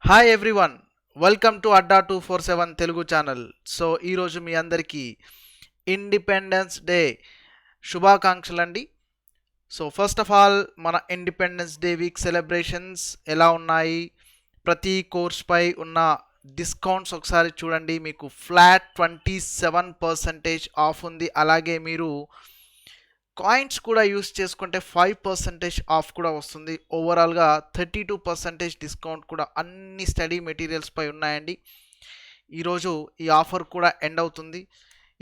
Hi everyone, welcome to Adda 247 Telugu channel. So ఈరోజు మీ అందరికీ independence day శుభాకాంక్షలు అండి. సో ఫస్ట్ ఆఫ్ ఆల్ మన ఇండిపెండెన్స్ డే వీక్ సెలబ్రేషన్స్ ఎలా ఉన్నాయి, ప్రతి కోర్స్పై ఉన్న డిస్కౌంట్స్ ఒకసారి చూడండి. మీకు ఫ్లాట్ 27% ఆఫ్ ఉంది. అలాగే మీరు కాయిన్స్ కూడా యూస్ చేసుకుంటే 5% ఆఫ్ కూడా వస్తుంది. ఓవరాల్గా 32% డిస్కౌంట్ కూడా అన్ని స్టడీ మెటీరియల్స్పై ఉన్నాయండి. ఈరోజు ఈ ఆఫర్ కూడా ఎండ్ అవుతుంది.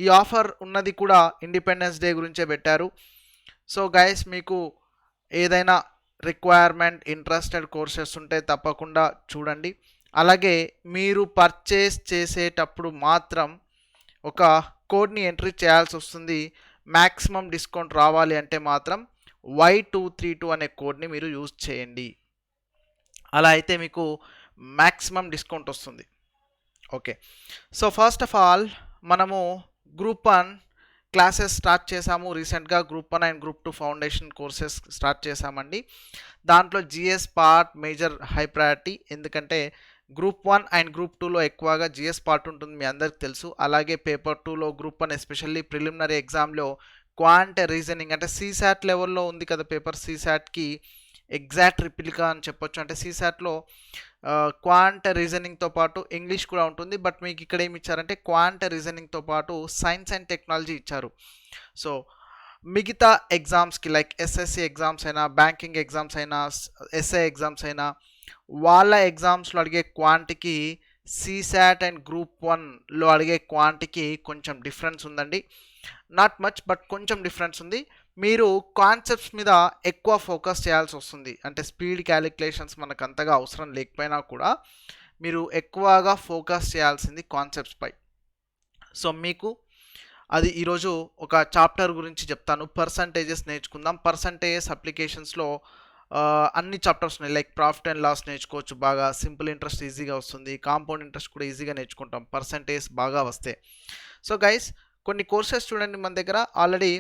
ఈ ఆఫర్ ఉన్నది కూడా ఇండిపెండెన్స్ డే గురించే పెట్టారు. సో గైస్, మీకు ఏదైనా రిక్వైర్మెంట్ ఇంట్రెస్టెడ్ కోర్సెస్ ఉంటే తప్పకుండా చూడండి. అలాగే మీరు పర్చేస్ చేసేటప్పుడు మాత్రం ఒక కోడ్ని ఎంట్రీ చేయాల్సి వస్తుంది. మ్యాక్సిమం డిస్కౌంట్ రావాలి అంటే మాత్రం Y232 అనే కోడ్ని మీరు యూజ్ చేయండి. అలా అయితే మీకు మ్యాక్సిమం డిస్కౌంట్ వస్తుంది. Okay, so first of all మనము గ్రూప్ 1 క్లాసెస్ స్టార్ట్ చేసాము. రీసెంట్గా group 1 and group 2 foundation courses start చేసామండి. దాంట్లో GS part major high priority, ఎందుకంటే గ్రూప్ 1 అండ్ గ్రూప్ 2లో ఎక్కువగా జిఎస్ పార్ట్ ఉంటుంది, మీ అందరికి తెలుసు. అలాగే పేపర్ 2లో గ్రూప్ 1 ఎస్పెషల్లీ ప్రిలిమినరీ ఎగ్జామ్లో క్వాంట్ రీజనింగ్ అంటే సీసాట్ లెవెల్లో ఉంది కదా పేపర్. సీసాట్కి ఎగ్జాక్ట్ రిప్లికా అని చెప్పొచ్చు. అంటే సీసాట్లో క్వాంట్ రీజనింగ్తో పాటు ఇంగ్లీష్ కూడా ఉంటుంది. బట్ మీకు ఇక్కడ ఏమి ఇచ్చారంటే క్వాంట్ రీజనింగ్తో పాటు సైన్స్ అండ్ టెక్నాలజీ ఇచ్చారు. సో మిగతా ఎగ్జామ్స్కి లైక్ ఎస్ఎస్సి ఎగ్జామ్స్ అయినా, బ్యాంకింగ్ ఎగ్జామ్స్ అయినా, ఎస్ఐ ఎగ్జామ్స్ అయినా, వాళ్ళ ఎగ్జామ్స్లో అడిగే క్వాంటికి సీసాట్ అండ్ గ్రూప్ 1లో అడిగే క్వాంటికి కొంచెం డిఫరెన్స్ ఉందండి. నాట్ మచ్, బట్ కొంచెం డిఫరెన్స్ ఉంది. మీరు కాన్సెప్ట్స్ మీద ఎక్కువ ఫోకస్ చేయాల్సి వస్తుంది. అంటే స్పీడ్ క్యాలిక్యులేషన్స్ మనకు అంతగా అవసరం లేకపోయినా కూడా మీరు ఎక్కువగా ఫోకస్ చేయాల్సింది కాన్సెప్ట్స్ పై. సో మీకు అది ఈరోజు ఒక చాప్టర్ గురించి చెప్తాను. పర్సంటేజెస్ నేర్చుకుందాం. పర్సంటేజెస్ అప్లికేషన్స్లో అన్ని చాప్టర్స్ ఉన్నాయి. లైక్ ప్రాఫిట్ అండ్ లాస్ నేర్చుకోవచ్చు బాగా. సింపుల్ ఇంట్రెస్ట్ ఈజీగా వస్తుంది. కాంపౌండ్ ఇంట్రెస్ట్ కూడా ఈజీగా నేర్చుకుంటాం పర్సంటేజ్ బాగా వస్తే. సో గైస్, కొన్ని కోర్సెస్ చూడండి మన దగ్గర ఆల్రెడీ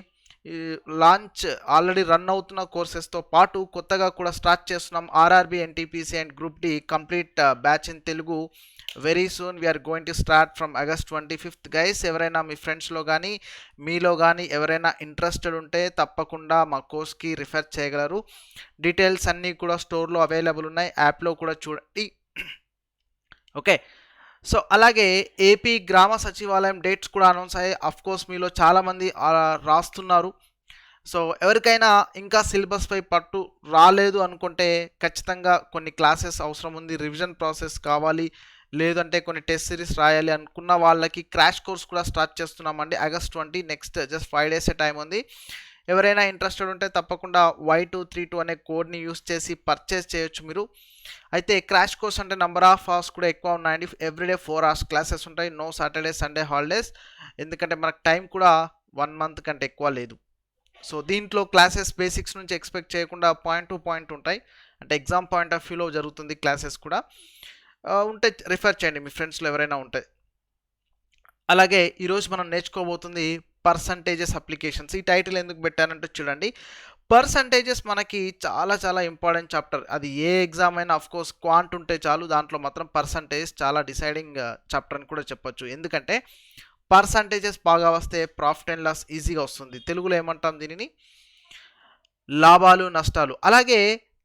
రన్ అవుతున్న కోర్సెస్తో పాటు కొత్తగా కూడా స్టార్ట్ చేస్తున్నాం. RRB, NTPC and group D complete batch in Telugu. Very soon we're going to start from August 25th. Guys, ఎవరైనా మీ ఫ్రెండ్స్లో కానీ మీలో కానీ ఎవరైనా ఇంట్రెస్టెడ్ ఉంటే తప్పకుండా మా కోర్స్కి రిఫర్ చేయగలరు. డీటెయిల్స్ అన్నీ కూడా స్టోర్లో అవైలబుల్ ఉన్నాయి, యాప్లో కూడా చూడండి. ఓకే, సో అలాగే ఏపీ గ్రామ సచివాలయం డేట్స్ కూడా అనౌన్స్ అయ్యాయి. అఫ్కోర్స్ మీలో చాలామంది రాస్తున్నారు. సో ఎవరికైనా ఇంకా సిలబస్పై పట్టు రాలేదు అనుకుంటే ఖచ్చితంగా కొన్ని క్లాసెస్ అవసరం ఉంది, రివిజన్ ప్రాసెస్ కావాలి, లేదంటే కొన్ని టెస్ట్ సిరీస్ రాయాలి అనుకున్న వాళ్ళకి క్రాష్ కోర్స్ కూడా స్టార్ట్ చేస్తున్నామండి. August 20, next just 5 days time ఉంది. ఎవరైనా ఇంట్రెస్టెడ్ ఉంటే తప్పకుండా Y232 అనే కోడ్ని యూస్ చేసి పర్చేస్ చేయొచ్చు మీరు. అయితే క్రాష్ కోర్స్ అంటే నెంబర్ ఆఫ్ అవర్స్ కూడా ఎక్కువ ఉన్నాయండి. ఎవ్రీడే 4 hours క్లాసెస్ ఉంటాయి. నో సాటర్డే సండే హాలిడేస్, ఎందుకంటే మనకు టైం కూడా 1 month కంటే ఎక్కువ లేదు. సో దీంట్లో క్లాసెస్ బేసిక్స్ నుంచి ఎక్స్పెక్ట్ చేయకుండా పాయింట్ టు పాయింట్ ఉంటాయి. అంటే ఎగ్జామ్ పాయింట్ ఆఫ్ వ్యూలో జరుగుతుంది క్లాసెస్ కూడా. ఉంటే రిఫర్ చేయండి మీ ఫ్రెండ్స్లో ఎవరైనా ఉంటే. అలాగే ఈరోజు మనం నేర్చుకోబోతుంది పర్సంటేజెస్ అప్లికేషన్స్. ఈ టైటిల్ ఎందుకు పెట్టానంటే చూడండి, పర్సంటేజెస్ మనకి చాలా చాలా ఇంపార్టెంట్ చాప్టర్. అది ఏ ఎగ్జామ్ అయినా అఫ్కోర్స్ క్వాంట్ ఉంటే చాలు, దాంట్లో మాత్రం పర్సంటేజ్ చాలా డిసైడింగ్ చాప్టర్ అని కూడా చెప్పొచ్చు. ఎందుకంటే పర్సంటేజెస్ బాగా వస్తే ప్రాఫిట్ అండ్ లాస్ ఈజీగా వస్తుంది. తెలుగులో ఏమంటాం దీనిని, లాభాలు నష్టాలు. అలాగే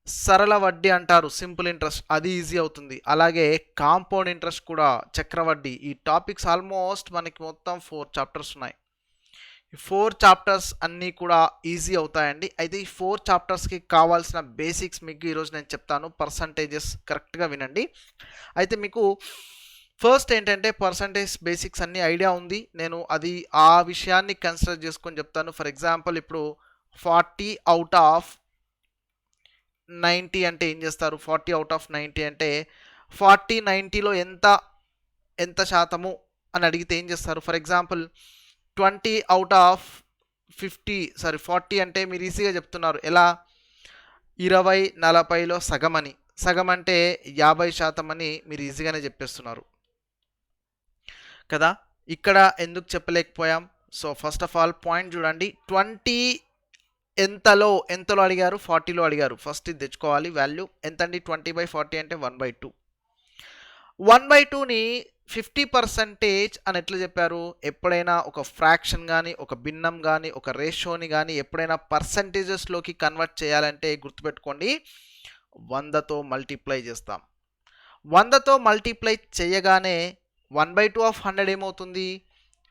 సరళ వడ్డీ అంటారు, సింపుల్ ఇంట్రెస్ట్, అది ఈజీ అవుతుంది. అలాగే కాంపౌండ్ ఇంట్రెస్ట్ కూడా, చక్రవడ్డీ. ఈ టాపిక్స్ ఆల్మోస్ట్ మనకి మొత్తం 4 చాప్టర్స్ ఉన్నాయి. ఈ 4 చాప్టర్స్ అన్నీ కూడా ఈజీ అవుతాయండి. అయితే ఈ 4 చాప్టర్స్కి కావాల్సిన బేసిక్స్ మీకు ఈరోజు నేను చెప్తాను. పర్సంటేజెస్ కరెక్ట్గా వినండి. అయితే మీకు ఫస్ట్ ఏంటంటే పర్సంటేజ్ బేసిక్స్ అన్ని ఐడియా ఉంది. నేను అది ఆ విషయాన్ని కన్సిడర్ చేసుకొని చెప్తాను. ఫర్ ఎగ్జాంపుల్ ఇప్పుడు 40 out of 90 అంటే ఏం చేస్తారు? 40 out of 90 అంటే 40 90లో ఎంత శాతము అని అడిగితే ఏం చేస్తారు? ఫర్ ఎగ్జాంపుల్ 20 out of 40 అంటే మీరు ఈజీగా చెప్తున్నారు. ఎలా? 20 40లో సగం అని. సగం అంటే 50% అని మీరు ఈజీగానే చెప్పేస్తున్నారు కదా. ఇక్కడ ఎందుకు చెప్పలేకపోయాం? So first of all point చూడండి. 20 ఎంతలో అడిగారు? 40లో అడిగారు. ఫస్ట్ ఇది తెచ్చుకోవాలి వాల్యూ. ఎంత అండి 20/40 అంటే 1/2. 1/2ని 50% అని ఎట్లా చెప్పారు? ఎప్పుడైనా ఒక ఫ్రాక్షన్ కానీ, ఒక భిన్నం కానీ, ఒక రేషియోని కానీ ఎప్పుడైనా పర్సంటేజెస్లోకి కన్వర్ట్ చేయాలంటే గుర్తుపెట్టుకోండి, 100తో మల్టిప్లై చేస్తాం. 100తో మల్టిప్లై చేయగానే 1/2 ఆఫ్ 100 ఏమవుతుంది?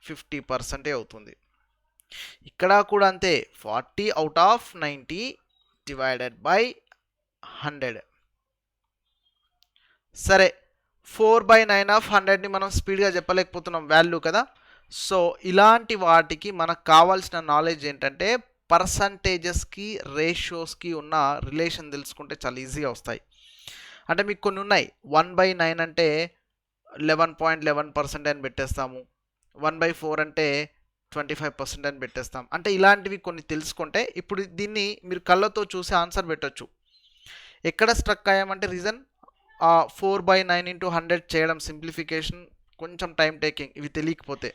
50% అవుతుంది. ఇక్కడ కూడా అంతే, 40 అవుట్ ఆఫ్ 90 డివైడెడ్ బై 100. సరే, 4/9 ఆఫ్ 100ని మనం స్పీడ్గా చెప్పలేకపోతున్నాం వాల్యూ కదా. సో ఇలాంటి వాటికి మనకు కావాల్సిన నాలెడ్జ్ ఏంటంటే పర్సంటేజెస్కి రేషియోస్కి ఉన్న రిలేషన్ తెలుసుకుంటే చాలా ఈజీగా వస్తాయి. అంటే మీకు కొన్ని ఉన్నాయి, 1/9 అంటే 11.11% అని పెట్టేస్తాము, 1/4 అంటే 25% అని పెట్టేస్తాం. అంటే ఇలాంటివి కొన్ని తెలుసుకుంటే ఇప్పుడు దీన్ని మీరు కళ్ళతో చూసి ఆన్సర్ పెట్టచ్చు. ఎక్కడ స్ట్రక్ అయ్యామంటే రీజన్ 4/9 ఇంటూ 100 చేయడం సింప్లిఫికేషన్ కొంచెం టైం టేకింగ్, ఇవి తెలియకపోతే.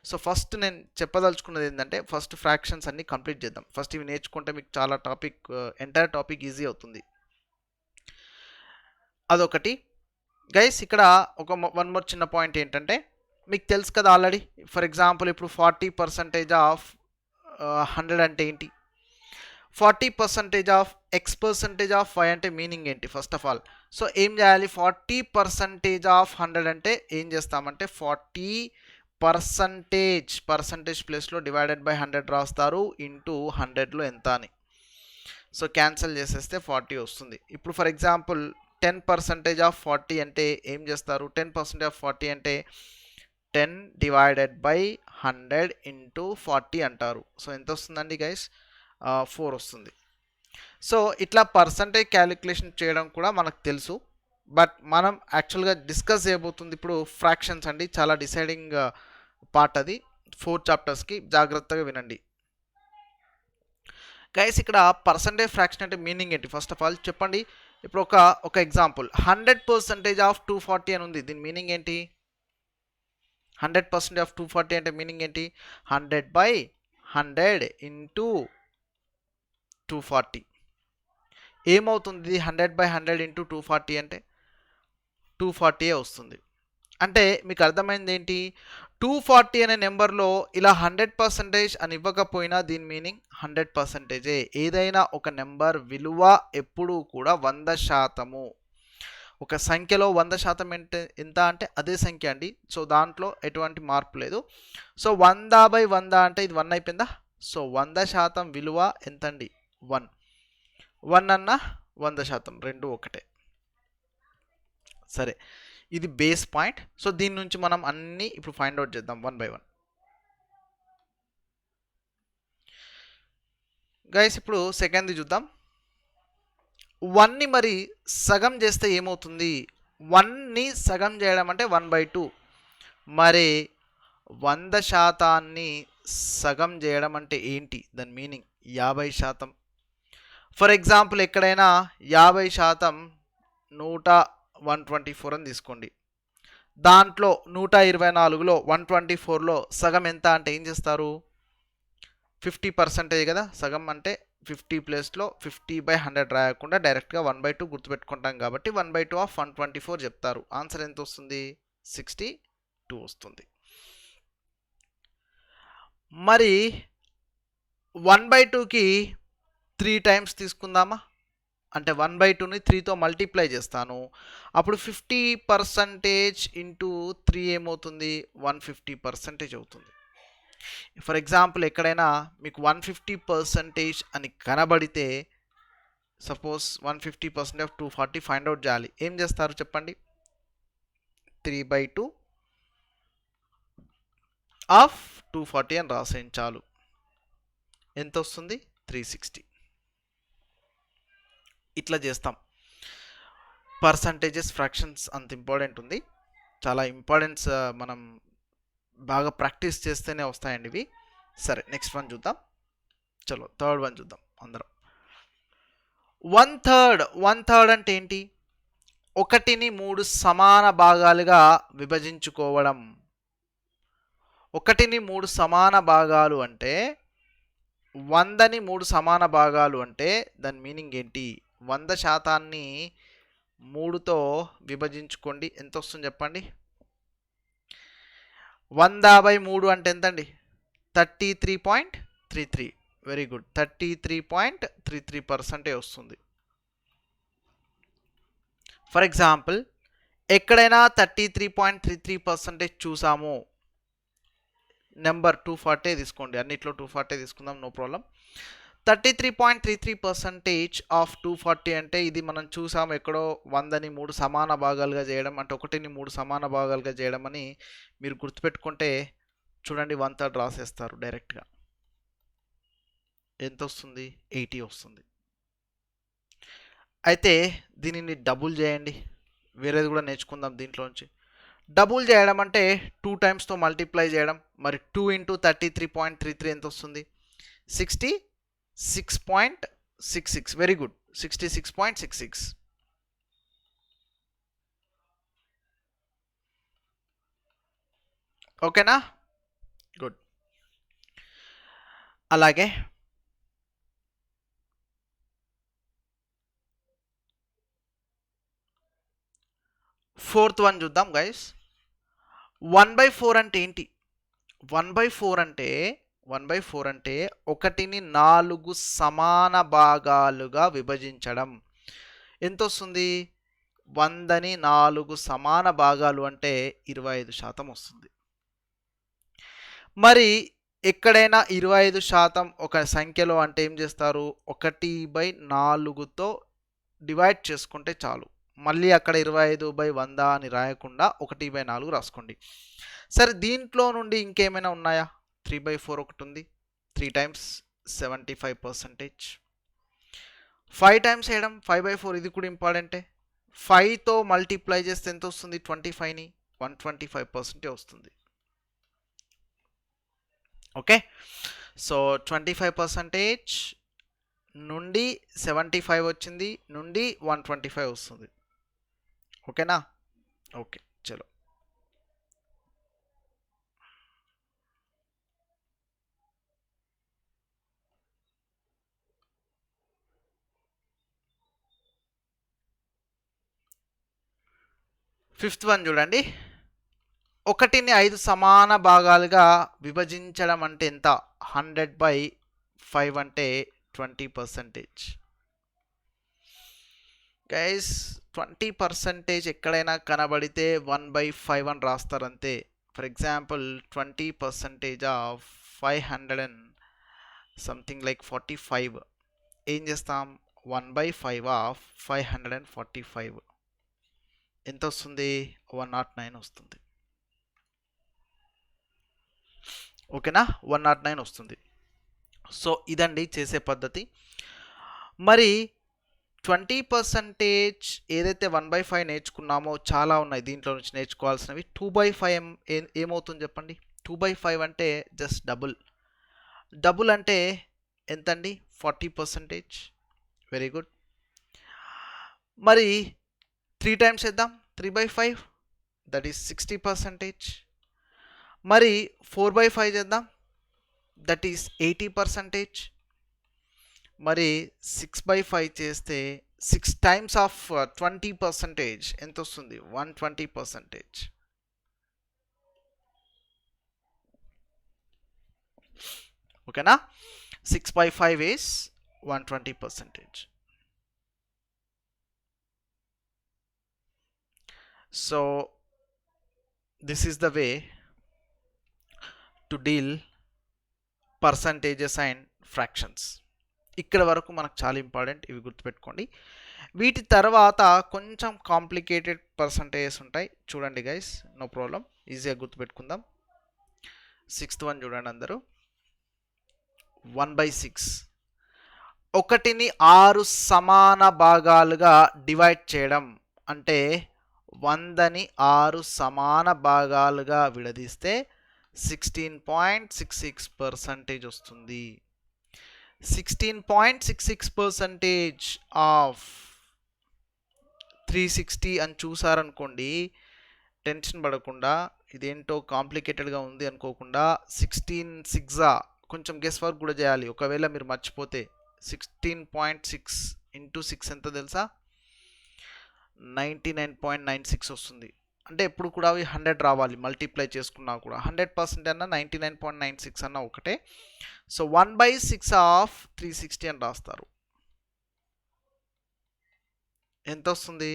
సో ఫస్ట్ నేను చెప్పదలుచుకున్నది ఏంటంటే ఫస్ట్ ఫ్రాక్షన్స్ అన్ని కంప్లీట్ చేద్దాం. ఫస్ట్ ఇవి నేర్చుకుంటే మీకు చాలా ఎంటైర్ టాపిక్ ఈజీ అవుతుంది. అదొకటి గైస్. ఇక్కడ వన్ మోర్ చిన్న పాయింట్ ఏంటంటే మీకు తెలుసు కదా ఆల్రెడీ. ఫర్ ఎగ్జాంపుల్ ఇప్పుడు 40% ఆఫ్ 100 అంటే ఏంటి? 40% ఆఫ్ x% ఆఫ్ y అంటే మీనింగ్ ఏంటి ఫస్ట్ ఆఫ్ ఆల్? సో ఏం చేయాలి? 40% ఆఫ్ 100 అంటే ఏం చేస్తామంటే 40% ప్లేస్లో డివైడెడ్ బై 100 రాస్తారు, ఇంటూ 100లో ఎంత అని. సో క్యాన్సిల్ చేసేస్తే 40 వస్తుంది. ఇప్పుడు ఫర్ ఎగ్జాంపుల్ 10% ఆఫ్ 40 అంటే ఏం చేస్తారు? 10% ఆఫ్ 40 అంటే 10 డివైడెడ్ బై 100 ఇంటూ 40 అంటారు. సో ఎంత వస్తుందండి గైస్? 4 వస్తుంది. సో ఇట్లా పర్సంటేజ్ క్యాలిక్యులేషన్ చేయడం కూడా మనకు తెలుసు. బట్ మనం యాక్చువల్గా డిస్కస్ చేయబోతుంది ఇప్పుడు ఫ్రాక్షన్స్ అండి. చాలా డిసైడింగ్ పార్ట్ అది 4 చాప్టర్స్కి. జాగ్రత్తగా వినండి గైస్. ఇక్కడ పర్సంటేజ్ ఫ్రాక్షన్ అంటే మీనింగ్ ఏంటి ఫస్ట్ ఆఫ్ ఆల్ చెప్పండి. ఇప్పుడు ఒక ఎగ్జాంపుల్ 100% ఆఫ్ 240 అని ఉంది. దీని మీనింగ్ ఏంటి? 100% ఆఫ్ 240 అంటే మీనింగ్ ఏంటి? 100/100 ఇంటూ 240 ఏమవుతుంది? 100/100 ఇంటూ 240 అంటే 240 వస్తుంది. అంటే మీకు అర్థమైంది ఏంటి? 240 అనే నెంబర్లో ఇలా 100% అని ఇవ్వకపోయినా దీని మీనింగ్ 100%. ఏదైనా ఒక నెంబర్ విలువ ఎప్పుడూ కూడా 100%. ఒక సంఖ్యలో 100% ఎంత అంటే అదే సంఖ్య అండి. సో దాంట్లో ఎటువంటి మార్పు లేదు. సో 100/100 అంటే ఇది 1 అయిపోయిందా? సో 100% విలువ ఎంతండి? 1. 1 అన్న 100% రెండు ఒకటే. సరే, ఇది బేస్ పాయింట్. సో దీని నుంచి మనం అన్నీ ఇప్పుడు ఫైండ్ అవుట్ చేద్దాం 1 by 1. గైస్ ఇప్పుడు సెకండ్ది చూద్దాం. 1ని మరి సగం చేస్తే ఏమవుతుంది? 1ని సగం చేయడం అంటే 1/2. మరి 100%ని సగం చేయడం అంటే ఏంటి? దాని మీనింగ్ 50%. ఫర్ ఎగ్జాంపుల్ ఎక్కడైనా 50% 124 అని తీసుకోండి. దాంట్లో 124లో 124లో సగం ఎంత అంటే ఏం చేస్తారు? 50% కదా. సగం అంటే 50 ప్లేస్లో 50/100 రాయకుండా డైరెక్ట్గా 1/2 గుర్తుపెట్టుకుంటాం కాబట్టి 1/2 ఆఫ్ 124 చెప్తారు. ఆన్సర్ ఎంత వస్తుంది? 62 వస్తుంది. మరి 1/2కి 3 టైమ్స్ తీసుకుందామా? అంటే 1/2ని 3తో మల్టిప్లై చేస్తాను. అప్పుడు 50% ఇంటూ 3 ఏమవుతుంది? 150% అవుతుంది. ఫర్ ఎగ్జాంపుల్ ఎక్కడైనా మీకు 150% అని కనబడితే సపోజ్ 150% ఆఫ్ 240 ఫైండ్ అవుట్ చేయాలి. ఏం చేస్తారు చెప్పండి? 3/2 ఆఫ్ 240 అని రాసేయండి చాలు. ఎంత వస్తుంది? 360. ఇట్లా చేస్తాం. పర్సంటేజెస్ ఫ్రాక్షన్స్ అంత ఇంపార్టెంట్ ఉంది. చాలా ఇంపార్టెన్స్ మనం బాగా ప్రాక్టీస్ చేస్తేనే వస్తాయండి ఇవి. సరే, నెక్స్ట్ వన్ చూద్దాం. చలో థర్డ్ వన్ చూద్దాం అందరం. 1/3 అంటే ఏంటి? 1ని 3 సమాన భాగాలుగా విభజించుకోవడం. 1ని 3 సమాన భాగాలు అంటే 100ని 3 సమాన భాగాలు అంటే దాని మీనింగ్ ఏంటి? 100%ని 3తో విభజించుకోండి. ఎంత వస్తుంది చెప్పండి? 100/3 అంటే ఎంతండి? 33.33. Very good. 33.33% వస్తుంది. ఫర్ ఎగ్జాంపుల్ ఎక్కడైనా 33.33% చూసాము, నెంబర్ 240 తీసుకోండి, అన్నిట్లో 240 తీసుకుందాం, నో ప్రాబ్లం. 33.33% ఆఫ్ 240 అంటే ఇది మనం చూసాము ఎక్కడో 100ని 3 సమాన భాగాలుగా చేయడం, అంటే 1ని 3 సమాన భాగాలుగా చేయడం అని మీరు గుర్తుపెట్టుకుంటే చూడండి, 1/3 రాసేస్తారు డైరెక్ట్గా. ఎంత వస్తుంది? 80 వస్తుంది. అయితే దీనిని డబుల్ చేయండి, వేరేది కూడా నేర్చుకుందాం దీంట్లోంచి. డబుల్ చేయడం అంటే 2 టైమ్స్తో మల్టిప్లై చేయడం. మరి 2 × 33.33 ఎంత వస్తుంది? 66.66. Very good, 66.66. ఓకేనా? గుడ్. అలాగే 4th వన్ చూద్దాం గైస్. 1/4 అంటే ఏంటి? 1/4 అంటే 1/4 4 సమాన భాగాలుగా విభజించడం. ఎంత వస్తుంది? 100ని 4 సమాన భాగాలు అంటే 25% వస్తుంది. మరి ఎక్కడైనా 25% ఒక సంఖ్యలో అంటే ఏం చేస్తారు? 1/4తో డివైడ్ చేసుకుంటే చాలు. మళ్ళీ అక్కడ 25/100 అని రాయకుండా 1/4 రాసుకోండి. సరే, దీంట్లో నుండి ఇంకేమైనా ఉన్నాయా? 3/4 ఒకటి ఉంది, 3 టైమ్స్ 75%. 5 టైమ్స్ వేయడం, 5/4, ఇది కూడా ఇంపార్టెంటే. 5తో మల్టిప్లై చేస్తే ఎంత వస్తుంది? 25ని 125% వస్తుంది. ఓకే, సో 25% నుండి 75 వచ్చింది, నుండి 125 వస్తుంది. ఓకేనా? ఓకే, చలో. ఫిఫ్త్ వన్ చూడండి. 1ని 5 సమాన భాగాలుగా విభజించడం అంటే ఎంత? 100/5 అంటే 20%. గైస్, 20% ఎక్కడైనా కనబడితే 1/5 అని రాస్తారు అంతే. For example 20% of 500 and something like 45. ఏం చేస్తాం? 1/5 ఆఫ్ 545 ఎంత వస్తుంది? 109 వస్తుంది. ఓకేనా? 109 వస్తుంది. సో ఇదండి చేసే పద్ధతి. మరి 20% ఏదైతే 1/5 నేర్చుకున్నామో చాలా ఉన్నాయి దీంట్లో నుంచి నేర్చుకోవాల్సినవి. 2/5 ఏమవుతుంది చెప్పండి? 2/5 అంటే జస్ట్ డబుల్. డబుల్ అంటే ఎంతండి? 40%. Very good. మరి 3 టైమ్స్ వేద్దాం, 3/5, దట్ ఈస్ 60%. మరి 4/5 చేద్దాం, దట్ ఈస్ 80%. మరి 6/5 చేస్తే 6 టైమ్స్ ఆఫ్ 20% ఎంత వస్తుంది? 120%. ఓకేనా? 6/5 is 120%. So this is the way to deal percentages and fractions. ఇక్కడ వరకు మనకు చాలా ఇంపార్టెంట్, ఇవి గుర్తుపెట్టుకోండి. వీటి తర్వాత కొంచెం కాంప్లికేటెడ్ పర్సంటేజెస్ ఉంటాయి, చూడండి గైస్, నో ప్రాబ్లం, ఈజీగా గుర్తుపెట్టుకుందాం. 6th వన్ చూడండి అందరూ. 1/6. 1ని 6 సమాన భాగాలుగా డివైడ్ చేయడం అంటే 100ని 6 సమాన భాగాలుగా విడదీస్తే 16.66% వస్తుంది. 16.66% ఆఫ్ 360 అని చూసారనుకోండి, టెన్షన్ పడకుండా, ఇదేంటో కాంప్లికేటెడ్గా ఉంది అనుకోకుండా 16 కొంచెం గెస్ వర్క్ కూడా చేయాలి. ఒకవేళ మీరు మర్చిపోతే 16.6 × 6 ఎంత తెలుసా? 99.96 వస్తుంది. అంటే ఎప్పుడు కూడా అవి 100 రావాలి, మల్టిప్లై చేసుకున్నా కూడా 100% అన్న 99.96 అన్న ఒకటే. సో 1/6 ఆఫ్ 360 అని రాస్తారు. ఎంత వస్తుంది?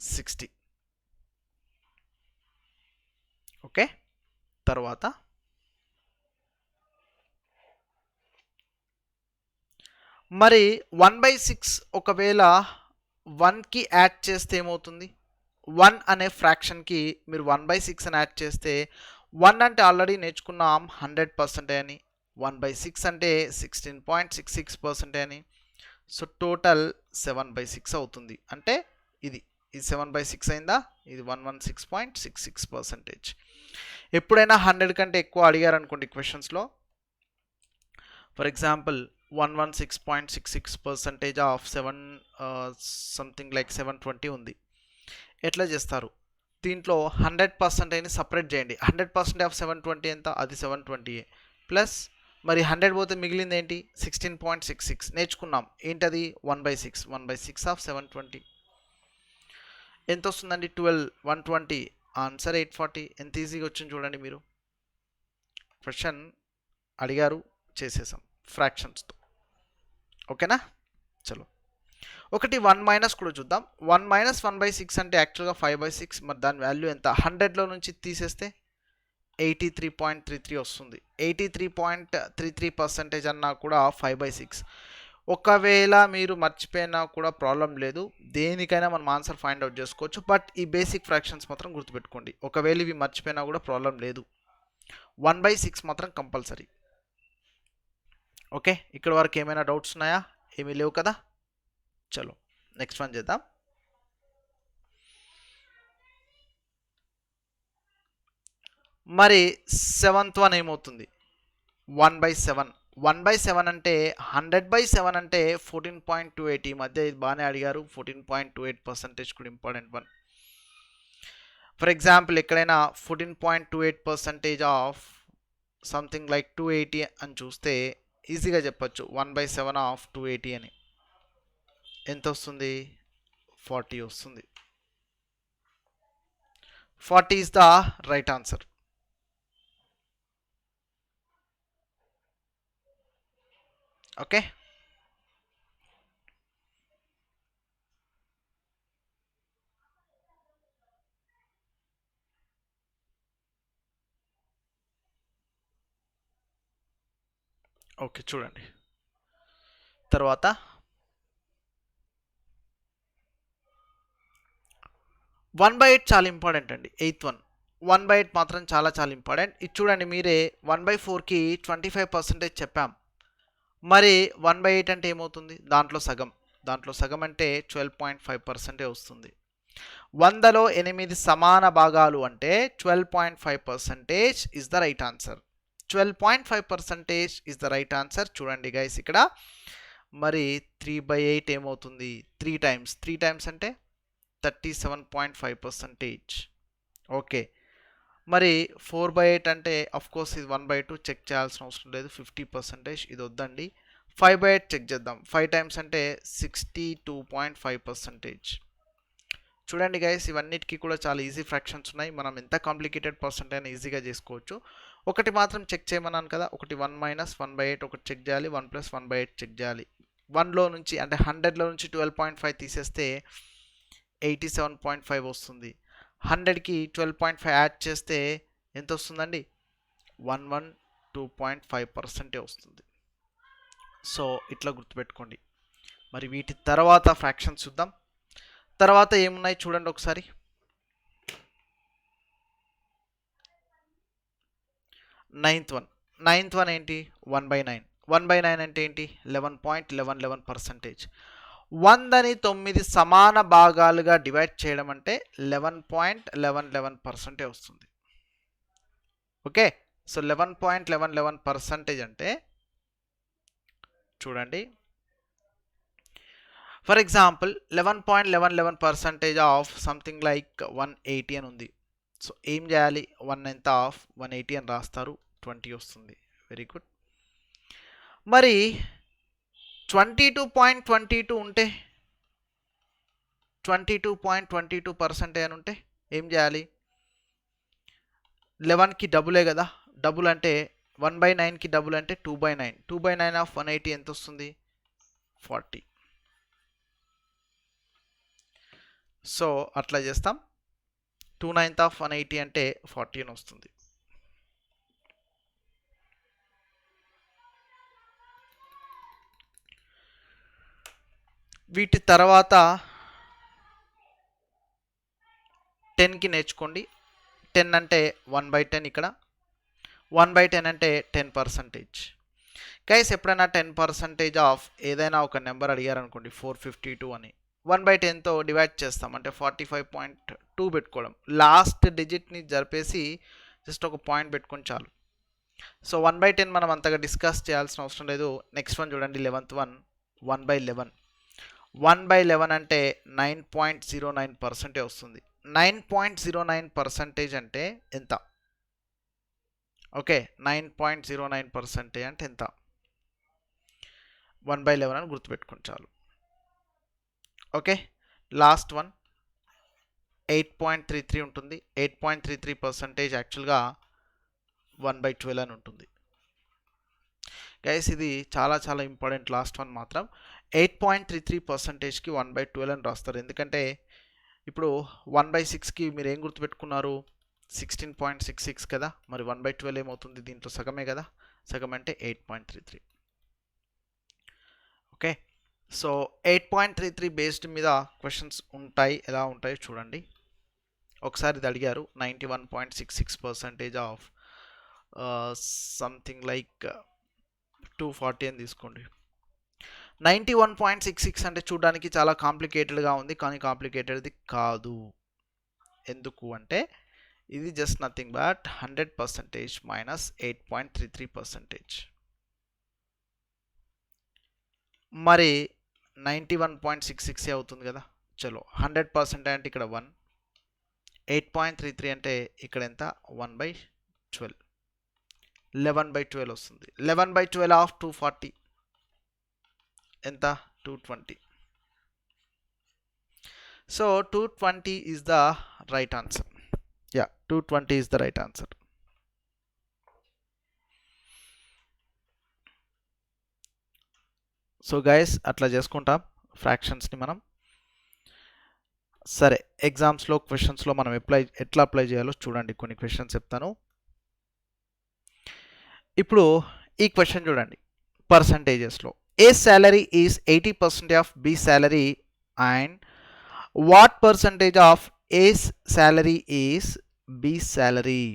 60. ఓకే. తర్వాత మరి 1/6 ఒకవేళ 1కి యాడ్ చేస్తే ఏమవుతుంది? 1 అనే ఫ్రాక్షన్కి మీరు 1/6 అని యాడ్ చేస్తే 1 అంటే ఆల్రెడీ నేర్చుకున్నాం 100% అని, 1/6 అంటే 16.66% అని. సో టోటల్ 7/6 అవుతుంది. అంటే ఇది 7/6 అయిందా? ఇది 116.66%. ఎప్పుడైనా 100 కంటే ఎక్కువ అడిగారు అనుకోండి క్వశ్చన్స్లో, for example 116.66% of 7 something like 720 ఉంది. ఎట్లా చేస్తారు? దీంట్లో 100% అయినా సపరేట్ చేయండి. 100% ఆఫ్ 720 ఎంత? అది 720 ప్లస్ మరి 100 పోతే మిగిలింది ఏంటి? 16.66 నేర్చుకున్నాం. ఏంటది? 1/6. 1/6 ఆఫ్ 720 ఎంత వస్తుందండి? 12. 120. ఆన్సర్ 840. ఎంత ఈజీగా వచ్చింది చూడండి మీరు. క్వశ్చన్ అడిగారు, చేసేసాం ఫ్రాక్షన్స్తో. ఓకేనా? చలో ఒకటి 1 మైనస్ కూడా చూద్దాం. 1 మైనస్ 1/6 అంటే యాక్చువల్గా 5/6. మరి దాని వాల్యూ ఎంత? 100లో నుంచి తీసేస్తే 83.33 వస్తుంది. 83.33% అన్నా కూడా 5/6. ఒకవేళ మీరు మర్చిపోయినా కూడా ప్రాబ్లం లేదు, దేనికైనా మనం ఆన్సర్ ఫైండ్ అవుట్ చేసుకోవచ్చు. బట్ ఈ బేసిక్ ఫ్రాక్షన్స్ మాత్రం గుర్తుపెట్టుకోండి. ఒకవేళ ఇవి మర్చిపోయినా కూడా ప్రాబ్లం లేదు, 1/6 మాత్రం కంపల్సరీ. ఓకే, ఇక్కడ వరకు ఏమైనా డౌట్స్ ఉన్నాయా? ఏమీ లేవు కదా. చలో నెక్స్ట్ వన్ చేద్దాం. మరి 7th వన్ ఏమవుతుంది? 1/7. 1/7 అంటే 100/7 అంటే 14.28. ఈ మధ్య ఇది బాగానే అడిగారు. 14.28% కూడా ఇంపార్టెంట్ వన్. ఫర్ ఎగ్జాంపుల్ ఎక్కడైనా 14.28% ఆఫ్ సంథింగ్ లైక్ 280 అని చూస్తే ఈజీగా చెప్పచ్చు 1/7 ఆఫ్ 280 అని. ఎంత వస్తుంది? 40 వస్తుంది. 40 is the right answer. Okay, okay చూడండి. తర్వాత 1/8 చాలా ఇంపార్టెంట్ అండి. 8th వన్ 1/8 మాత్రం చాలా చాలా ఇంపార్టెంట్. ఇది చూడండి మీరే. 1/4కి 25% చెప్పాం. మరి 1/8 అంటే ఏమవుతుంది? దాంట్లో సగం. దాంట్లో సగం అంటే 12.5% వస్తుంది. 100లో 8 సమాన భాగాలు అంటే 12.5% is the right answer. 12.5% is the right answer. చూడండి గైస్ ఇక్కడ మరి 3/8 ఏమవుతుంది? 3 టైమ్స్. 3 టైమ్స్ అంటే 37.5%. ఓకే, మరి 4/8 అంటే కోర్స్ ఇది 1/2 చెక్ చేయాల్సిన అవసరం లేదు, 50%. ఇది వద్దండి. 5/8 చెక్ చేద్దాం. 5 టైమ్స్ అంటే 62.5%. చూడండి గైస్, ఇవన్నిటికీ కూడా చాలా ఈజీ ఫ్రాక్షన్స్ ఉన్నాయి. మనం ఎంత కాంప్లికేటెడ్ పర్సెంట్ అయినా ఈజీగా చేసుకోవచ్చు. ఒకటి మాత్రం చెక్ చేయమన్నాను కదా, ఒకటి 1 మైనస్ 1/8 ఒకటి చెక్ చేయాలి, 1 ప్లస్ 1/8 చెక్ చేయాలి. 1లో నుంచి అంటే 100లో నుంచి 12.5 తీసేస్తే 87.5 వస్తుంది. 100కి 12.5 యాడ్ చేస్తే ఎంత వస్తుందండి? 112.5% వస్తుంది. సో ఇట్లా గుర్తుపెట్టుకోండి. మరి వీటి తర్వాత ఫ్రాక్షన్స్ చూద్దాం. తర్వాత ఏమున్నాయి చూడండి ఒకసారి. 9th వన్ ఏంటి? 1/9. 1/9 అంటే ఏంటి? 11.11%. 100ని 9 సమాన భాగాలుగా డివైడ్ చేయడం అంటే 11.11% వస్తుంది. ఓకే, సో 11.11% అంటే చూడండి, for example 11.11% of something like 180 అని ఉంది. సో ఏం చేయాలి? 1 ఎంత ఆఫ్ 180 అని రాస్తారు, 20 వస్తుంది. Very good. మరి 22.22 ఉంటే 22.22% అని ఉంటే ఏం చేయాలి? 11కి డబులే కదా, డబుల్ అంటే 1/9కి డబుల్ అంటే 2/9. 2/9 ఆఫ్ 180 ఎంత వస్తుంది? 40. సో అట్లా చేస్తాం. 2/9 ఆఫ్ 180 అంటే 40 అని వస్తుంది. వీటి తర్వాత 10కి నేర్చుకోండి. 10 అంటే 1/10, ఇక్కడ 1/10 అంటే 10%. గైస్ ఎప్పుడైనా 10% ఆఫ్ ఏదైనా ఒక నెంబర్ అడిగారనుకోండి 452 అని, 1/10తో డివైడ్ చేస్తాం అంటే 45.2 పెట్టుకోవడం. లాస్ట్ డిజిట్ని జరిపేసి జస్ట్ ఒక పాయింట్ పెట్టుకొని చాలు. సో 1/10 మనం అంతగా డిస్కస్ చేయాల్సిన అవసరం లేదు. నెక్స్ట్ వన్ చూడండి, 11th వన్, 1/11. 1/11 అంటే 9.09% వస్తుంది. 9.09% అంటే ఎంత? ఓకే, 9.09% అంటే ఎంత? 1/11 అని గుర్తుపెట్టుకుని చాలు. ఓకే, లాస్ట్ వన్ 8.33 ఉంటుంది. 8.33% యాక్చువల్గా 1/12 అని ఉంటుంది. గైస్ ఇది చాలా చాలా ఇంపార్టెంట్. లాస్ట్ వన్ మాత్రం 8.33%కి 1/12 అని రాస్తారు. ఎందుకంటే ఇప్పుడు 1/6కి మీరు ఏం గుర్తుపెట్టుకున్నారు? 16.66 కదా, మరి 1/12 ఏమవుతుంది? దీంట్లో సగమే కదా, సగం అంటే 8.33. ఓకే, సో 8.33 బేస్డ్ మీద క్వశ్చన్స్ ఉంటాయి. ఎలా ఉంటాయో చూడండి. ఒకసారి ఇది అడిగారు, 91.66% ఆఫ్ సంథింగ్ లైక్ 240 అని తీసుకోండి. 91.66 అంటే చూడడానికి చాలా కాంప్లికేటెడ్గా ఉంది, కానీ కాంప్లికేటెడ్ది కాదు. ఎందుకు అంటే ఇది జస్ట్ నథింగ్ బట్ 100% మైనస్ 8.33%. మరి 91.66 అవుతుంది కదా. చలో 100% అంటే ఇక్కడ 1, 8.33 అంటే ఇక్కడ ఎంత? 1/12, 11/12 వస్తుంది. 11/12 ఆఫ్ 240 ఎంత? 220. So 220 is the right answer. Yeah, 220 is the right answer. So guys అట్లా చేసుకుంటాం ఫ్రాక్షన్స్ని మనం. సరే, ఎగ్జామ్స్లో క్వశ్చన్స్లో మనం ఎట్లా అప్లై చేయాలో చూడండి. కొన్ని క్వశ్చన్స్ చెప్తాను. ఇప్పుడు ఈ క్వశ్చన్ చూడండి, పర్సంటేజెస్లో. A salary is 80% of B salary and what percentage of A's salary is B salary?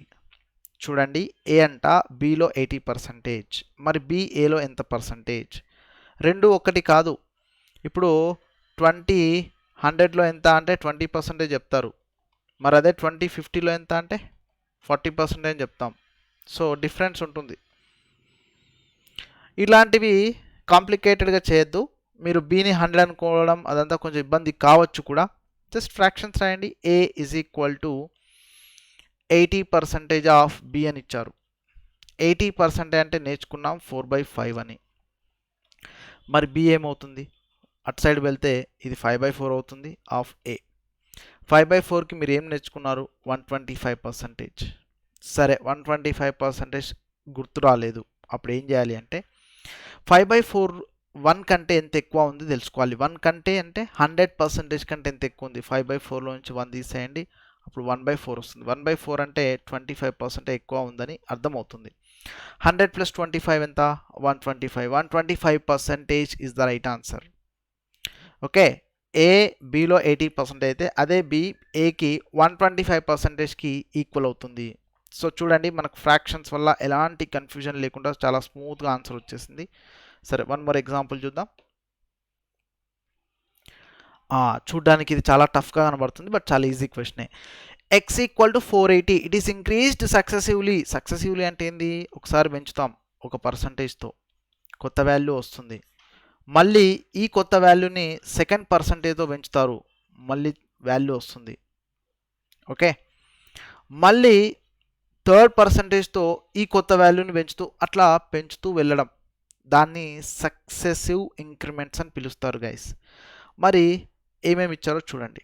చూడండి, ఏ అంట Bలో 80%, మరి B Aలో ఎంత పర్సంటేజ్? రెండు ఒకటి కాదు. ఇప్పుడు 20 100లో ఎంత అంటే 20% చెప్తారు, మరి అదే 20 50లో ఎంత అంటే 40% అని చెప్తాం. సో డిఫరెన్స్ ఉంటుంది. ఇలాంటివి కాంప్లికేటెడ్గా చేయొద్దు. మీరు బీని 100 అనుకోవడం అదంతా కొంచెం ఇబ్బంది కావచ్చు కూడా. జస్ట్ ఫ్రాక్షన్స్ రాయండి. A is equal to 80% of B అని ఇచ్చారు. 80% అంటే నేర్చుకున్నాం 4/5 అని. మరి B ఏమవుతుంది? అటు సైడ్ వెళ్తే ఇది 5/4 అవుతుంది ఆఫ్ A. 5/4కి మీరు ఏం నేర్చుకున్నారు? 125%. సరే, 125% గుర్తు రాలేదు. అప్పుడు ఏం చేయాలి అంటే 5/4 1 కంటే ఎంత ఎక్కువ ఉంది తెలుసుకోవాలి. 1 కంటే అంటే 100% కంటే ఎంత ఎక్కువ ఉంది. 5/4లో నుంచి 1 తీసేయండి, అప్పుడు 1/4 వస్తుంది. 1/4 అంటే 25% ఎక్కువ ఉందని అర్థమవుతుంది. 100 + 25 ఎంత? 125. 125% is the right answer. Okay, A below 80% అయితే అదే బి ఏకి 125%కి ఈక్వల్ అవుతుంది. సో చూడండి, మనకు ఫ్రాక్షన్స్ వల్ల ఎలాంటి కన్ఫ్యూజన్ లేకుండా చాలా స్మూత్గా ఆన్సర్ వచ్చేసింది. సరే, వన్ మోర్ ఎగ్జాంపుల్ చూద్దాం. చూడ్డానికి ఇది చాలా టఫ్గా కనబడుతుంది, బట్ చాలా ఈజీ క్వశ్చనే. x = 480, it is increased successively. Successively అంటే ఏంది? ఒకసారి పెంచుతాం ఒక పర్సంటేజ్తో, కొత్త వాల్యూ వస్తుంది. మళ్ళీ ఈ కొత్త వాల్యూని సెకండ్ పర్సంటేజ్తో పెంచుతారు, మళ్ళీ వాల్యూ వస్తుంది. ఓకే, మళ్ళీ థర్డ్ పర్సంటేజ్తో ఈ కొత్త వాల్యూని అట్లా పెంచుతూ వెళ్ళడం, దాన్ని సక్సెసివ్ ఇంక్రిమెంట్స్ అని పిలుస్తారు గైస్. మరి ఏమేమి ఇచ్చారో చూడండి.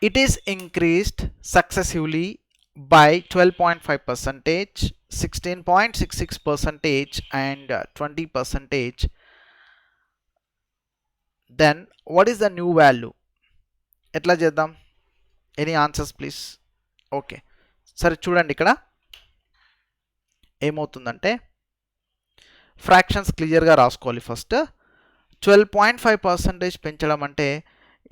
It is increased successively by 12.5%, 16.66% and 20%. Then what is the new value? ఎట్లా చేద్దాం? Any answers please. ఓకే, సరే చూడండి ఇక్కడ ఏమవుతుందంటే ఫ్రాక్షన్స్ క్లియర్గా రాసుకోవాలి. ఫస్ట్ 12.5% పెంచడం అంటే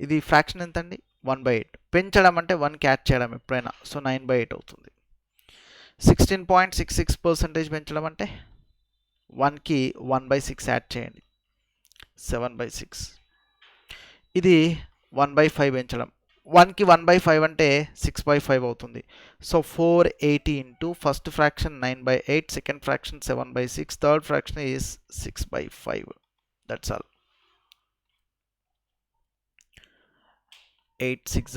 ఇది ఫ్రాక్షన్ ఎంతండి? 1/8. పెంచడం అంటే 1కి యాడ్ చేయడం ఎప్పుడైనా, సో 9/8 అవుతుంది. 16.66% పెంచడం అంటే 1కి 1/6 యాడ్ చేయండి, 7/6. ఇది 1/5 పెంచడం, 1కి 1/5 అంటే 6/5 అవుతుంది. So 480 into first fraction 9/8, second fraction 7/6, third fraction is 6/5. That's all. 8 6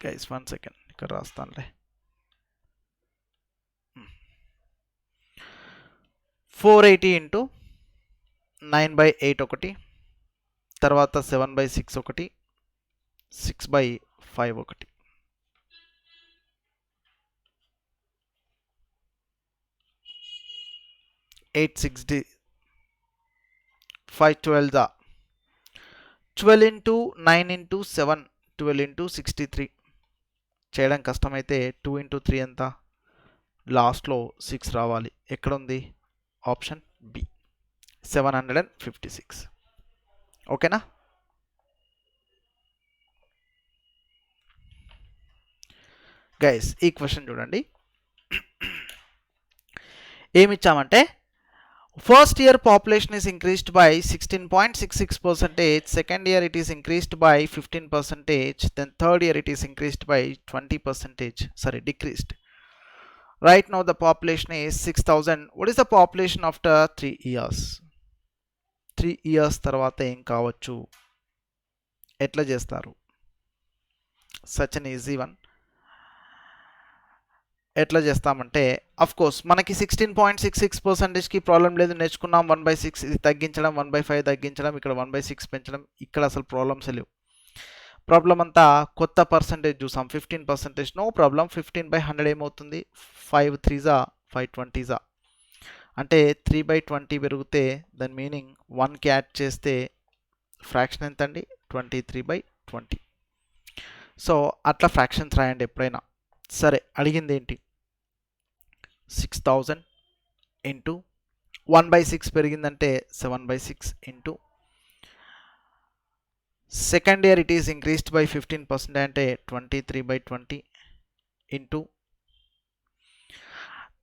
guys 1 second ఇక్కడ రాస్తానులే. 480 ఇంటూ 9/8 ఒకటి, తర్వాత 7/6 ఒకటి, 6/5 ఒకటి. 8 6 5 12 12 ఇంటూ 9 ఇంటూ 7 12 ఇంటూ 63. చేయడం కష్టమైతే 2 ఇంటూ 3 ఎంత? లాస్ట్లో 6 రావాలి. ఎక్కడుంది? Option B, 756. ఓకేనా? గైస్ ఈ క్వశ్చన్ చూడండి. ఏమిచ్చామంటే first year population is increased by 16.66%, second year it is increased by 15%, then third year it is increased by 20%, decreased. Right now the population is 6,000. What is the population after 3 years? 3 years తర్వాత ఏం కావచ్చు? ఎట్లా చేస్తారు? such an easy one. ఎట్లా చేస్తామంటే of course మనకి 16.66%కి problem లేదు, నేర్చుకున్నాం. 1/6 ఇది తగ్గించడం, 1/5 తగ్గించడం, ఇక్కడ 1/6 పెంచడం, ఇక్కడ అసలు ప్రాబ్లమ్స్ లేవు. ప్రాబ్లం అంతా కొత్త పర్సంటేజ్ చూసాం, 15%. No problem. 15/100 ఏమవుతుంది? 5 3s 5 20s, అంటే 3/20 పెరిగితే దాని మీనింగ్ 1కి యాడ్ చేస్తే ఫ్రాక్షన్ ఎంత అండి? 23/20. సో అట్లా ఫ్రాక్షన్స్ రాయండి ఎప్పుడైనా. సరే, అడిగింది ఏంటి? 6000 into 1/6 పెరిగిందంటే 7/6 into second year it is increased by 15% అంటే 23/20 into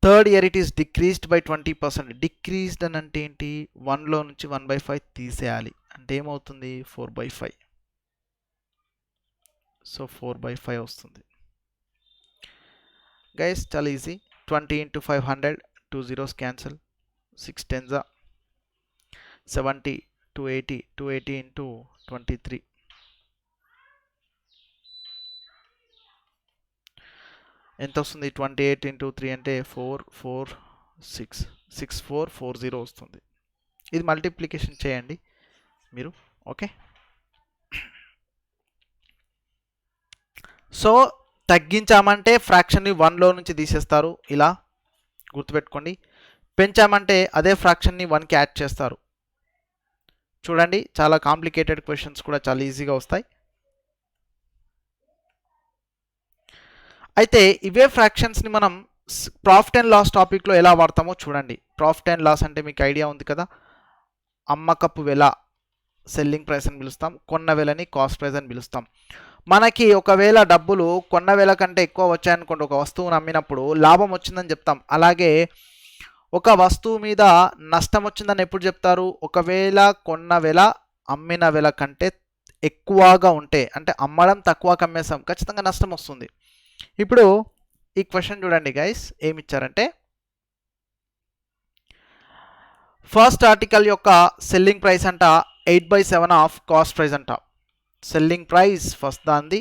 third year it is decreased by 20%. Decreased అని అంటే ఏంటి? 1లో నుంచి 1/5 తీసేయాలి, అంటే ఏమవుతుంది? 4/5. సో 4/5 వస్తుంది. గైస్ చాలా easy. 20 into 500, 2 zeros cancel, 6 10s 70, 280, 280 into 23. ఎంత వస్తుంది? 28 ఇంటూ 3 అంటే 6440 వస్తుంది. ఇది మల్టిప్లికేషన్ చేయండి మీరు. ఓకే, సో తగ్గించామంటే ఫ్రాక్షన్ని 1లో నుంచి తీసేస్తారు, ఇలా గుర్తుపెట్టుకోండి. పెంచామంటే అదే ఫ్రాక్షన్ని 1కి యాడ్ చేస్తారు. చూడండి, చాలా కాంప్లికేటెడ్ క్వశ్చన్స్ కూడా చాలా ఈజీగా వస్తాయి. అయితే ఇవే ఫ్రాక్షన్స్ని మనం ప్రాఫిట్ అండ్ లాస్ టాపిక్లో ఎలా వాడతామో చూడండి. ప్రాఫిట్ అండ్ లాస్ అంటే మీకు ఐడియా ఉంది కదా, అమ్మకపు వెల సెల్లింగ్ ప్రైస్ అని పిలుస్తాం, కొన్న వెలని కాస్ట్ ప్రైస్ అని పిలుస్తాం. మనకి ఒకవేళ డబ్బులు కొన్న వెల కంటే ఎక్కువ వచ్చాయనుకోండి, ఒక వస్తువును అమ్మినప్పుడు లాభం వచ్చిందని చెప్తాం. అలాగే ఒక వస్తువు మీద నష్టం వచ్చిందని ఎప్పుడు చెప్తారు? ఒకవేళ కొన్న వెల అమ్మిన వెల కంటే ఎక్కువగా ఉంటే, అంటే అమ్మడం తక్కువకి అమ్మేసాం, ఖచ్చితంగా నష్టం వస్తుంది. ఇప్పుడు ఈ క్వశ్చన్ చూడండి గైస్, ఏమి ఇచ్చారంటే ఫస్ట్ ఆర్టికల్ యొక్క సెల్లింగ్ ప్రైస్ అంట 8/7 ఆఫ్ కాస్ట్ ప్రైస్ అంట. సెల్లింగ్ ప్రైస్ ఫస్ట్ దానిది,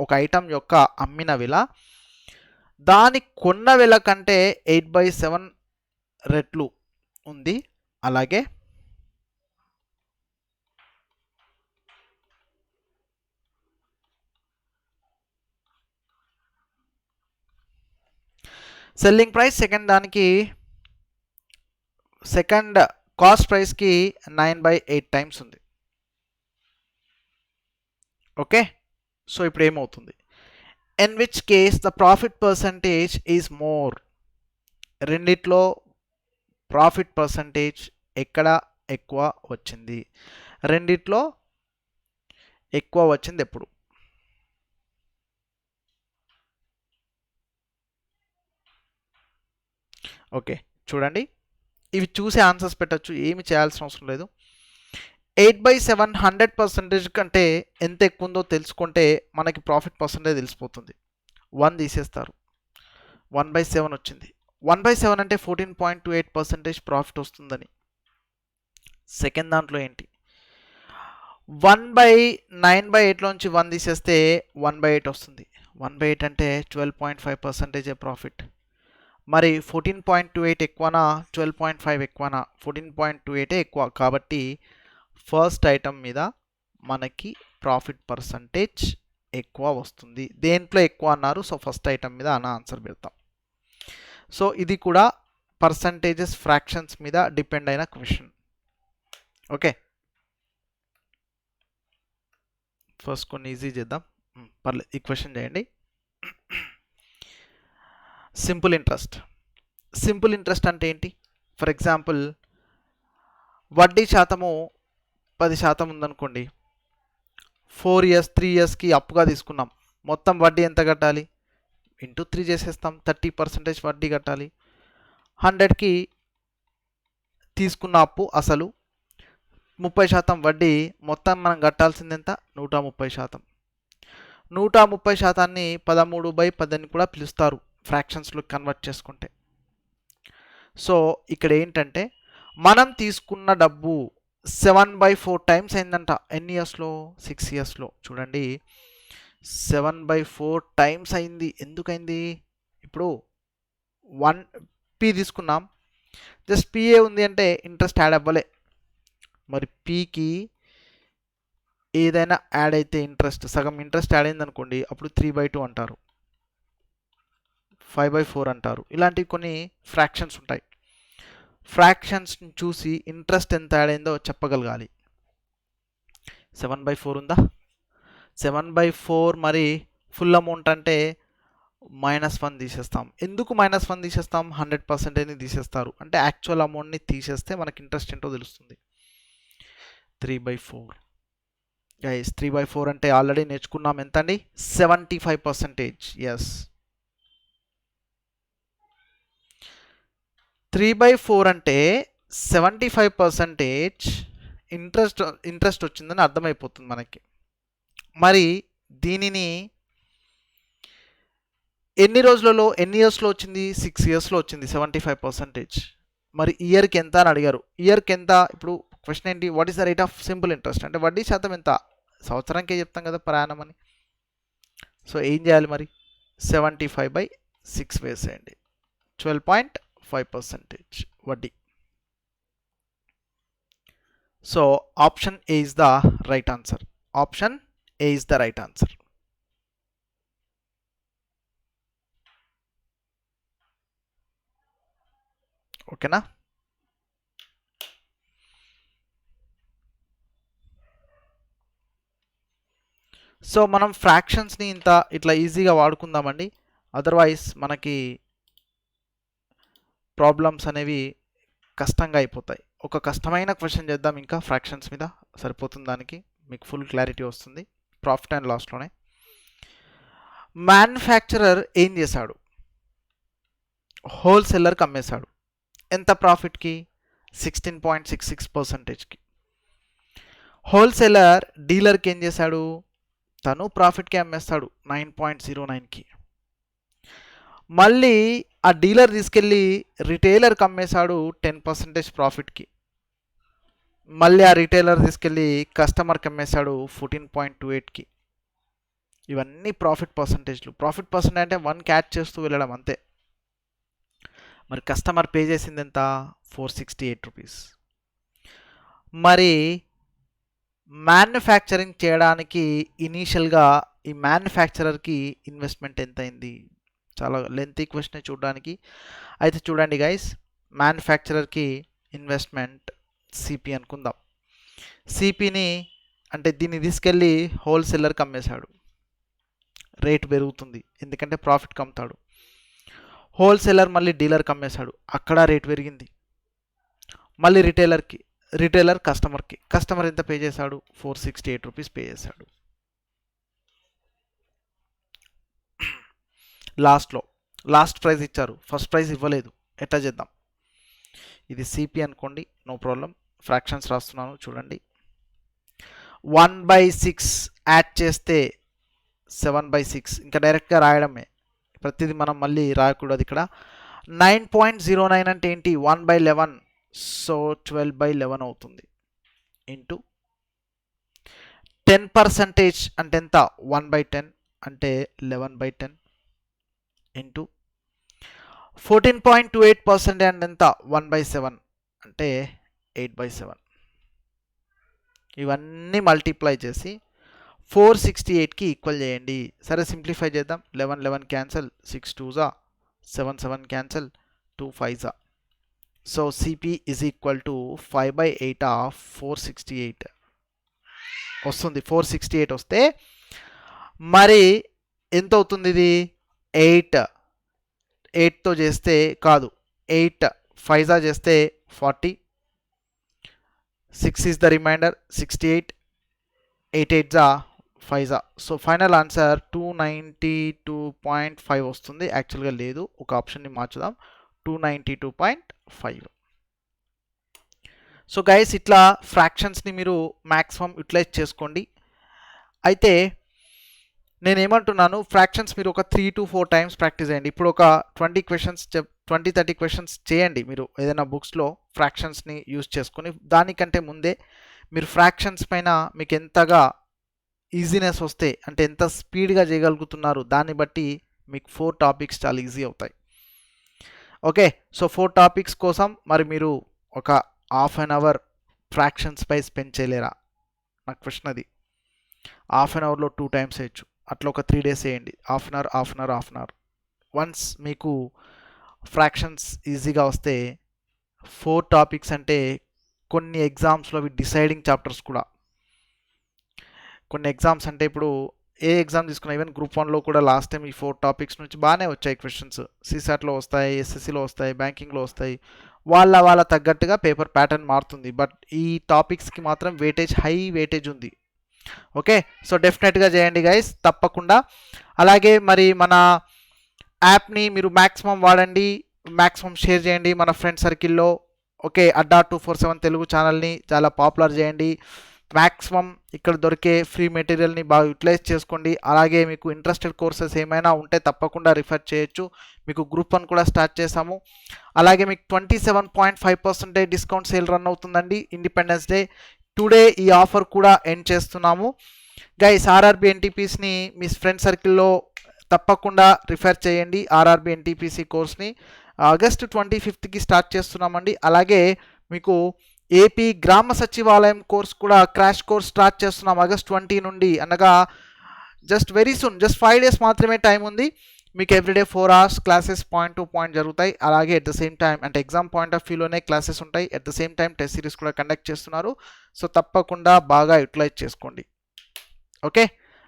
ఒక ఐటమ్ యొక్క అమ్మిన వెల దాని కొన్న వెల కంటే 8/7 రెట్లు ఉంది. అలాగే సెల్లింగ్ ప్రైస్ సెకండ్ కాస్ట్ ప్రైస్కి 9/8 టైమ్స్ ఉంది. ఓకే, సో ఇప్పుడు ఏమవుతుంది, in which case the profit percentage is more. రెండిట్లో ప్రాఫిట్ పర్సంటేజ్ ఎక్కడ ఎక్కువ వచ్చింది? రెండిట్లో ఎక్కువ వచ్చింది ఎప్పుడు? ఓకే చూడండి, ఇవి చూసి ఆన్సర్స్ పెట్టచ్చు, ఏమి చేయాల్సిన అవసరం లేదు. 8/7 100% కంటే ఎంత ఎక్కువ ఉందో తెలుసుకుంటే మనకి ప్రాఫిట్ పర్సంటేజ్ తెలిసిపోతుంది. 1 తీసేస్తారు, 1/7 వచ్చింది. 1/7 అంటే 14.28% ప్రాఫిట్ వస్తుందని. సెకండ్ దాంట్లో ఏంటి, 1/9/8లోంచి 1 తీసేస్తే 1/8 వస్తుంది. 1/8 అంటే 12.5% ప్రాఫిట్. మరి 14.28 ఎక్కువనా 12.5 ఎక్కువనా? 14.28 ఎక్కువ. కాబట్టి ఫస్ట్ ఐటమ్ మీద మనకి ప్రాఫిట్ పర్సంటేజ్ ఎక్కువ వస్తుంది. దేంట్లో ఎక్కువ అన్నారు? సో ఫస్ట్ ఐటమ్ మీద అన్న ఆన్సర్ పెడతాం. సో ఇది కూడా పర్సంటేజెస్ ఫ్రాక్షన్స్ మీద డిపెండ్ అయిన క్వశ్చన్. ఓకే, ఫస్ట్ కొన్ని ఈజీ చేద్దాం, పర్లేదు. ఈ క్వశ్చన్ చేయండి. Simple interest. సింపుల్ ఇంట్రెస్ట్ అంటే ఏంటి? ఫర్ ఎగ్జాంపుల్ వడ్డీ శాతము 10% ఉందనుకోండి. 4 years 3 yearsకి అప్పుగా తీసుకున్నాం. మొత్తం వడ్డీ ఎంత కట్టాలి? ఇంటూ 3 చేసేస్తాం. 30% వడ్డీ కట్టాలి. 100కి తీసుకున్న అప్పు అసలు, 30% వడ్డీ. మొత్తం మనం కట్టాల్సింది ఎంత? 130%. 130%ని 13/10 కూడా పిలుస్తారు ఫ్రాక్షన్స్లో కన్వర్ట్ చేసుకుంటే. సో ఇక్కడ ఏంటంటే మనం తీసుకున్న డబ్బు 7/4 టైమ్స్ అయిందంట. ఎన్ని ఇయర్స్లో? 6 yearsలో. చూడండి 7/4 టైమ్స్ అయింది. ఎందుకైంది? ఇప్పుడు 1 P తీసుకున్నాం, జస్ట్ పిఏ ఉంది అంటే ఇంట్రెస్ట్ యాడ్ అవ్వలే. మరి పీకి ఏదైనా యాడ్ అయితే ఇంట్రెస్ట్, సగం ఇంట్రెస్ట్ యాడ్ అయింది అనుకోండి, అప్పుడు 3/2 అంటారు, 5/4 అంటారు. ఇలాంటివి కొన్ని ఫ్రాక్షన్స్ ఉంటాయి. ఫ్రాక్షన్స్ చూసి ఇంట్రెస్ట్ ఎంత యాడ్ అయిందో చెప్పగలగాలి. 7/4 ఉందా? 7/4 మరి ఫుల్ అమౌంట్ అంటే -1 తీసేస్తాం. ఎందుకు -1 తీసేస్తాం? 100% తీసేస్తారు అంటే యాక్చువల్ అమౌంట్ని తీసేస్తే మనకి ఇంట్రెస్ట్ ఏంటో తెలుస్తుంది. 3/4 గైస్, 3/4 అంటే ఆల్రెడీ నేర్చుకున్నాం. ఎంత అండి? 75%. ఎస్, 3/4 అంటే 75% ఇంట్రెస్ట్ వచ్చిందని అర్థమైపోతుంది మనకి. మరి దీనిని ఎన్ని ఇయర్స్లో వచ్చింది? 6 yearsలో వచ్చింది 75%. మరి ఇయర్కి ఎంత అని అడిగారు. ఇయర్కి ఎంత? ఇప్పుడు క్వశ్చన్ ఏంటి? What is the rate of simple interest అంటే వడ్డీ శాతం ఎంత? సంవత్సరానికే చెప్తాం కదా ప్రయాణం అని. సో ఏం చేయాలి మరి? 75/6 వేసేయండి, 12.5% వడ్డీ. So option A is the right answer. Option A is the right answer. ఓకేనా? సో మనం ఫ్రాక్షన్స్ని ఇట్లా ఈజీగా వాడుకుందామండి. అదర్వైజ్ మనకి ప్రాబ్లమ్స్ అనేవి కష్టంగా అయిపోతాయి. ఒక కష్టమైన క్వశ్చన్ చేద్దాం ఇంకా ఫ్రాక్షన్స్ మీద, సరిపోతుంది. దానికి మీకు ఫుల్ క్లారిటీ వస్తుంది ప్రాఫిట్ అండ్ లాస్లోనే. మ్యానుఫ్యాక్చరర్ ఏం చేశాడు? హోల్సేలర్కి అమ్మేశాడు. ఎంత ప్రాఫిట్కి? 16.66%కి. హోల్సేలర్ డీలర్కి ఏం చేశాడు? తను ప్రాఫిట్కి అమ్మేస్తాడు 9.09కి. మళ్ళీ ఆ డీలర్ తీసుకెళ్ళి రిటైలర్కి అమ్మేశాడు 10% ప్రాఫిట్కి. మళ్ళీ ఆ రిటైలర్ తీసుకెళ్ళి కస్టమర్కి అమ్మేశాడు 14.28కి. ఇవన్నీ ప్రాఫిట్ పర్సంటేజ్లు. ప్రాఫిట్ పర్సంటేజ్ అంటే 1 క్యాచ్ చేస్తూ వెళ్ళడం అంతే. మరి కస్టమర్ పే చేసింది ఎంత? 468 రూపీస్. మరి మ్యానుఫ్యాక్చరింగ్ చేయడానికి ఇనీషియల్గా ఈ మ్యానుఫ్యాక్చరర్కి ఇన్వెస్ట్మెంట్ ఎంత అయింది? చాలా లెంతీ క్వశ్చన్ చూడడానికి. అయితే చూడండి గైస్, మ్యానుఫ్యాక్చరర్కి ఇన్వెస్ట్మెంట్ సిపి అనుకుందాం. సిపిని అంటే దీన్ని తీసుకెళ్ళి హోల్సేలర్కి అమ్మేశాడు. రేట్ పెరుగుతుంది ఎందుకంటే ప్రాఫిట్కి అమ్ముతాడు. హోల్సేలర్ మళ్ళీ డీలర్కి అమ్మేశాడు, అక్కడ రేట్ పెరిగింది. మళ్ళీ రిటైలర్ కస్టమర్కి. కస్టమర్ ఎంత పే చేశాడు? 468 రూపీస్ పే చేశాడు. లాస్ట్ ప్రైస్ ఇచ్చారు, ఫస్ట్ ప్రైస్ ఇవ్వలేదు. ఎట్లా చేద్దాం? ఇది సిపి అనుకోండి, నో ప్రాబ్లం. ఫ్రాక్షన్స్ రాస్తున్నాను చూడండి. 1/6 యాడ్ చేస్తే 7/6, ఇంకా డైరెక్ట్గా రాయడమే, ప్రతిదీ మనం మళ్ళీ రాయకూడదు ఇక్కడ. 9.09 అంటే ఏంటి? 1/11, సో 12/11 అవుతుంది. ఇంటూ 10% అంటే ఎంత? 1/10 అంటే 11/10 ఇంటూ 14.28% అంటే ఎంత? 1/7 అంటే 8/7. ఇవన్నీ మల్టిప్లై చేసి 468కి ఈక్వల్ చేయండి. సరే సింప్లిఫై చేద్దాం. 11 cancel, 6 2 7 cancel, 2 5. So CP is equal to 5/8 of 468 వస్తుంది. 468 వస్తే మరి ఎంత అవుతుంది ఇది? 8తో చేస్తే కాదు, 8 5 చేస్తే 40, 6 is the remainder, 68, 8 8 5. So final answer 292.5 వస్తుంది. యాక్చువల్గా లేదు, ఒక ఆప్షన్ని మార్చుదాం, 292.5. సో గైస్, ఇట్లా ఫ్రాక్షన్స్ని మీరు మ్యాక్సిమం యూటిలైజ్ చేసుకోండి. అయితే నేనేమంటున్నాను, ఫ్రాక్షన్స్ మీరు ఒక 3 to 4 టైమ్స్ ప్రాక్టీస్ చేయండి. ఇప్పుడు ఒక 20-30 క్వశ్చన్స్ చేయండి మీరు ఏదైనా బుక్స్లో ఫ్రాక్షన్స్ని యూజ్ చేసుకొని. దానికంటే ముందే మీరు ఫ్రాక్షన్స్ పైన మీకు ఎంతగా ఈజీనెస్ వస్తే, అంటే ఎంత స్పీడ్గా చేయగలుగుతున్నారు, దాన్ని బట్టి మీకు 4 టాపిక్స్ చాలా ఈజీ అవుతాయి. ఓకే, సో 4 టాపిక్స్ కోసం మరి మీరు ఒక ½ an hour ఫ్రాక్షన్స్ పై స్పెండ్ చేయలేరా? నాకు క్వశ్చన్ అది. ½ an hourలో 2 టైమ్స్ వేయచ్చు. అట్లా ఒక 3 days వేయండి, ½ an hour. వన్స్ మీకు ఫ్రాక్షన్స్ ఈజీగా వస్తే 4 టాపిక్స్ అంటే కొన్ని ఎగ్జామ్స్లో అవి డిసైడింగ్ చాప్టర్స్ కూడా. కొన్ని ఎగ్జామ్స్ అంటే ఇప్పుడు ఏ ఎగ్జామ్ తీసుకున్నా, ఈవెన్ గ్రూప్ 1లో కూడా లాస్ట్ టైం ఈ 4 టాపిక్స్ నుంచి బాగానే వచ్చాయి క్వశ్చన్స్. సిసాట్లో వస్తాయి, ఎస్ఎస్సిలో వస్తాయి, బ్యాంకింగ్లో వస్తాయి. వాళ్ళ తగ్గట్టుగా పేపర్ ప్యాటర్న్ మారుతుంది. బట్ ఈ టాపిక్స్కి మాత్రం హై వెయిటేజ్ ఉంది. ఓకే, సో డెఫినెట్గా చేయండి గైస్, తప్పకుండా. అలాగే మరి మన యాప్ని మీరు మ్యాక్సిమం వాడండి, మ్యాక్సిమం షేర్ చేయండి మన ఫ్రెండ్ సర్కిల్లో. ఓకే, అడ్డా 247 తెలుగు ఛానల్ని చాలా పాపులర్ చేయండి. మ్యాక్సిమం ఇక్కడ దొరికే ఫ్రీ మెటీరియల్ని బాగా యూటిలైజ్ చేసుకోండి. అలాగే మీకు ఇంట్రెస్టెడ్ కోర్సెస్ ఏమైనా ఉంటే తప్పకుండా రిఫర్ చేయొచ్చు. మీకు గ్రూప్ 1 కూడా స్టార్ట్ చేసాము. అలాగే మీకు 27.5% డిస్కౌంట్ సేల్ రన్ అవుతుందండి ఇండిపెండెన్స్ డే. టుడే ఈ ఆఫర్ కూడా ఎండ్ చేస్తున్నాము గైస్. ఆర్ఆర్బి ఎన్టీపీసీని మీ ఫ్రెండ్ సర్కిల్లో తప్పకుండా రిఫర్ చేయండి. ఆర్ఆర్బి ఎన్టీపీసీ కోర్స్ని ఆగస్టు 25కి స్టార్ట్ చేస్తున్నామండి. అలాగే మీకు ఏపీ గ్రామ సచివాలయం కోర్స్ కూడా క్రాష్ కోర్స్ స్టార్ట్ చేస్తున్నాం ఆగస్ట్ 20 నుండి. అనగా just very soon, just 5 days మాత్రమే టైం ఉంది. మీకు everyday 4 hours classes point to point జరుగుతాయి. అలాగే ఎట్ ద సేమ్ టైం అంటే ఎగ్జామ్ పాయింట్ ఆఫ్ వ్యూలోనే క్లాసెస్ ఉంటాయి. At the same time test series కూడా కండక్ట్ చేస్తున్నారు. సో తప్పకుండా బాగా యూటిలైజ్ చేసుకోండి. Okay,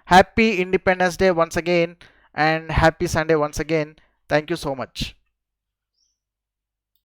happy independence day once again and happy Sunday once again. Thank you so much.